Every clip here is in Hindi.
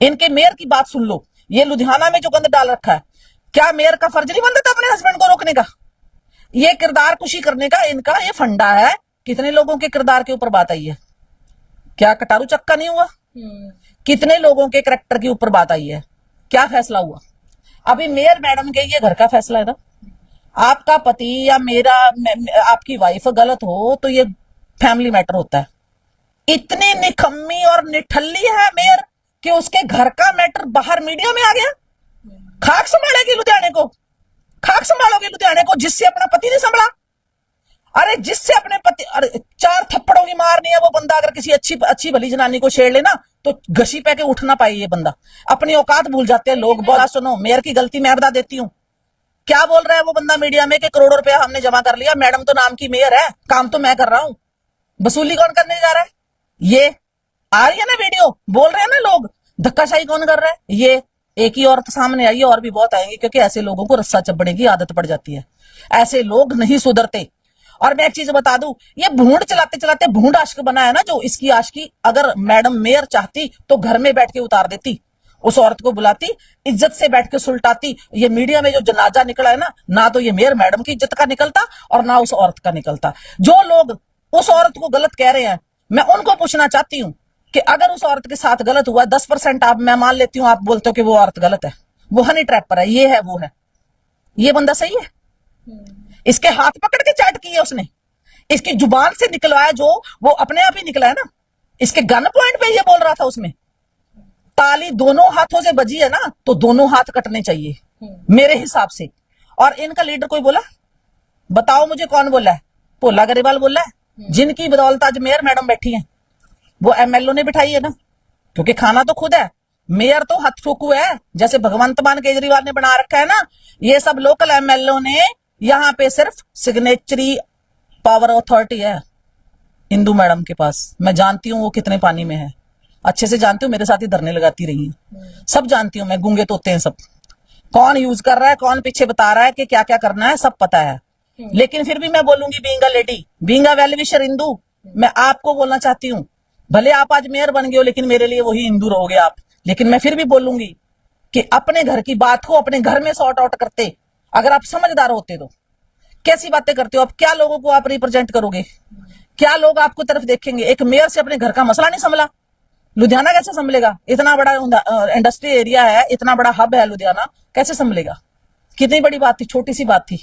इनके मेयर की बात सुन लो, ये लुधियाना में जो गंद डाल रखा है, क्या मेयर का फर्ज नहीं बनता था अपने हस्बैंड को रोकने का? ये किरदार कुशी करने का इनका ये फंडा है। कितने लोगों के किरदार के ऊपर बात आई है? क्या कटारू चक्का नहीं हुआ? कितने लोगों के करैक्टर के ऊपर बात आई है? क्या फैसला हुआ? अभी मेयर मैडम के ये घर का फैसला है ना। आपका पति या मेरा आपकी वाइफ गलत हो तो ये फैमिली मैटर होता है। इतनी निकम्मी और निठल्ली है मेयर कि उसके घर का मैटर बाहर मीडिया में आ गया। खाक संभालेगी लुधियाने को, खाक संभालोगे लुधियाने को जिससे अपना पति नहीं संभला। अरे जिससे अपने पति, अरे 4 थप्पड़ों की मारनी है वो बंदा अगर किसी अच्छी भली जनानी को छेड़ लेना तो घसी पे के उठ ना पाए। ये बंदा अपनी औकात भूल जाते हैं लोग। बोला सुनो, मेयर की गलती मैं बता देती हूँ। क्या बोल रहा है वो बंदा मीडिया में कि करोड़ों रुपया हमने जमा कर लिया। मैडम तो नाम की मेयर है, काम तो मैं कर रहा हूं, वसूली कौन करने जा रहा है? ये आ रही है ना वीडियो, बोल रहे हैं ना लोग, धक्काशाही कौन कर रहा है? ये एक ही औरत सामने आई है, और भी बहुत आएंगे, क्योंकि ऐसे लोगों को रस्सा चपड़ने की आदत पड़ जाती है। ऐसे लोग नहीं सुधरते। और मैं एक चीज बता दूं, ये भूंड चलाते चलाते भूंड आशिक बना है ना जो, इसकी आशिकी अगर मैडम मेयर चाहती तो घर में बैठ के उतार देती, उस औरत को बुलाती, इज्जत से बैठ के सुलटाती। ये मीडिया में जो जनाजा निकला है ना तो ये मेयर मैडम की इज्जत का निकलता और ना उस औरत का निकलता। जो लोग उस औरत को गलत कह रहे हैं, मैं उनको पूछना चाहती हूं कि अगर उस औरत के साथ गलत हुआ 10% आप, मैं मान लेती हूं आप बोलते हो कि वो औरत गलत है, वो हनी ट्रैप पर है, ये है वो है, ये बंदा सही है? इसके हाथ पकड़ के चैट की है उसने, इसकी जुबान से निकलवाया जो वो अपने आप ही निकला है ना। इसके गन पॉइंट पे ये बोल रहा था, उसमें ताली दोनों हाथों से बजी है ना तो दोनों हाथ कटने चाहिए मेरे हिसाब से। और इनका लीडर कोई बोला? बताओ मुझे कौन बोला है? भोला गरेवाल बोला है, जिनकी बदौलत आज मेयर मैडम बैठी है। वो एमएलओ ने बिठाई है ना, क्योंकि खाना तो खुद है। मेयर तो हथ ठोकू है, जैसे भगवंत मान केजरीवाल ने बना रखा है ना। ये सब लोकल एमएलओ ने यहाँ पे सिर्फ सिग्नेचरी पावर अथॉरिटी है इंदू मैडम के पास। मैं जानती हूँ वो कितने पानी में है, अच्छे से जानती हूँ, मेरे साथ ही धरने लगाती रही है, सब जानती हूँ मैं। गूंगे तोते हैं सब, कौन यूज कर रहा है, कौन पीछे बता रहा है कि क्या क्या करना है, सब पता है। लेकिन फिर भी मैं बोलूंगी, being a lady, being a well wisher Indu, मैं आपको बोलना चाहती हूँ, भले आप आज मेयर बन गए हो लेकिन मेरे लिए वही इंदू रहोगे आप। लेकिन मैं फिर भी बोलूंगी कि अपने घर की बात को अपने घर में सॉर्ट आउट करते, अगर आप समझदार होते तो। कैसी बातें करते हो आप? क्या लोगों को आप रिप्रेजेंट करोगे? क्या लोग आपको तरफ देखेंगे? एक मेयर से अपने घर का मसला नहीं संभला, लुधियाना कैसे संभलेगा? इतना बड़ा इंडस्ट्री एरिया है, इतना बड़ा हब है लुधियाना, कैसे संभलेगा? कितनी बड़ी बात थी, छोटी सी बात थी,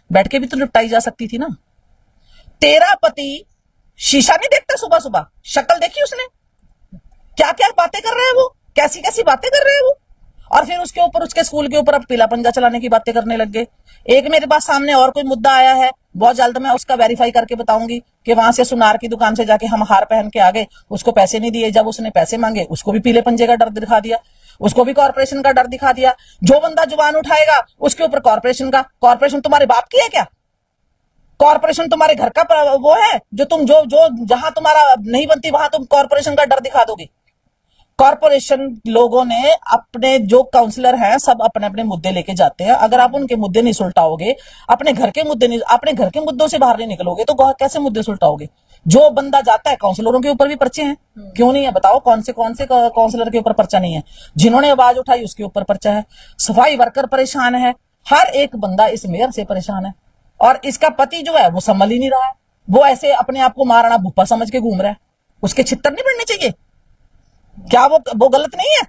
बैठ के भी तो निपटाई जा सकती थी ना। तेरा पति शीशा नहीं देखता सुबह सुबह? शक्ल देखी उसने? क्या क्या बातें कर रहे हैं वो, कैसी कैसी बातें कर रहे हैं वो। और फिर उसके ऊपर, उसके स्कूल के ऊपर अब पीला पंजा चलाने की बातें करने लग गए। एक मेरे पास सामने और कोई मुद्दा आया है, बहुत जल्द मैं उसका वेरीफाई करके बताऊंगी कि वहां से सुनार की दुकान से जाके हम हार पहन के आ गए, उसको पैसे नहीं दिए, जब उसने पैसे मांगे उसको भी पीले पंजे का डर दिखा दिया, उसको भी कॉर्पोरेशन का डर दिखा दिया। जो बंदा जुबान उठाएगा उसके ऊपर कॉर्पोरेशन का। कॉर्पोरेशन तुम्हारे बाप की है क्या? कॉर्पोरेशन तुम्हारे घर का वो है जो तुम जो जो जहां तुम्हारा नहीं बनती वहां तुम कॉर्पोरेशन का डर दिखा दोगे? कॉर्पोरेशन लोगों ने अपने जो काउंसलर हैं सब अपने अपने मुद्दे लेके जाते हैं। अगर आप उनके मुद्दे नहीं सुलटाओगे, अपने घर के मुद्दे नहीं, अपने घर के मुद्दों से बाहर नहीं निकलोगे तो कैसे मुद्दे सुलटाओगे? जो बंदा जाता है, काउंसलरों के ऊपर भी पर्चे हैं, क्यों नहीं है बताओ? कौन से काउंसलर के ऊपर पर्चा नहीं है? जिन्होंने आवाज उठाई उसके ऊपर पर्चा है। सफाई वर्कर परेशान है, हर एक बंदा इस मेयर से परेशान है। और इसका पति जो है वो संभल ही नहीं रहा है, वो ऐसे अपने आप को महाराणा भूपा समझ के घूम रहा है। उसके छित्तर नहीं पड़ने चाहिए क्या? वो गलत नहीं है?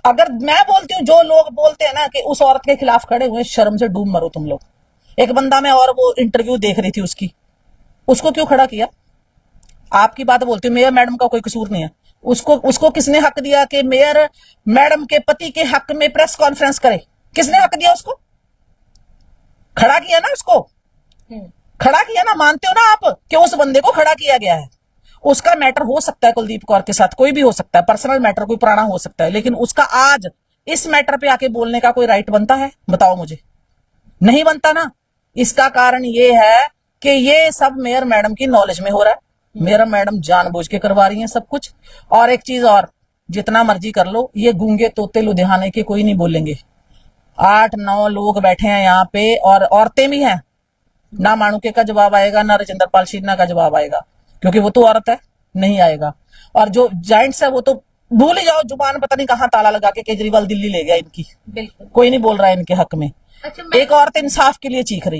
अगर मैं बोलती हूँ, जो लोग बोलते हैं ना कि उस औरत के खिलाफ खड़े हुए, शर्म से डूब मरो तुम लोग। एक बंदा मैं और वो इंटरव्यू देख रही थी उसको क्यों खड़ा किया? आपकी बात बोलती हूँ, मेयर मैडम का कोई कसूर नहीं है। उसको किसने हक दिया कि मेयर मैडम के पति के हक में प्रेस कॉन्फ्रेंस करे? किसने हक दिया उसको? खड़ा किया ना उसको, खड़ा किया ना। मानते हो ना आप कि उस बंदे को खड़ा किया गया है? उसका मैटर हो सकता है कुलदीप कौर के साथ, कोई भी हो सकता है, पर्सनल मैटर कोई पुराना हो सकता है, लेकिन उसका आज इस मैटर पे आके बोलने का कोई राइट बनता है? बताओ मुझे, नहीं बनता ना। इसका कारण ये है कि ये सब मेयर मैडम की नॉलेज में हो रहा है। मेयर मैडम जानबूझ के करवा रही है सब कुछ। और एक चीज और, जितना मर्जी कर लो, ये गूंगे तोते लुधियाने के कोई नहीं बोलेंगे। 8-9 लोग बैठे हैं यहाँ पे और औरतें भी हैं। ना माणुके का जवाब आएगा, ना राजेंद्र पाल शीना का जवाब आएगा, क्योंकि वो तो औरत है, नहीं आएगा। और जो जाइंट्स है वो तो भूल ही जाओ, जुबान पता नहीं कहाँ ताला लगा के केजरीवाल दिल्ली ले गया इनकी। बिल्कुल। कोई नहीं बोल रहा है इनके हक में। अच्छा, एक औरत इंसाफ के लिए चीख रही है।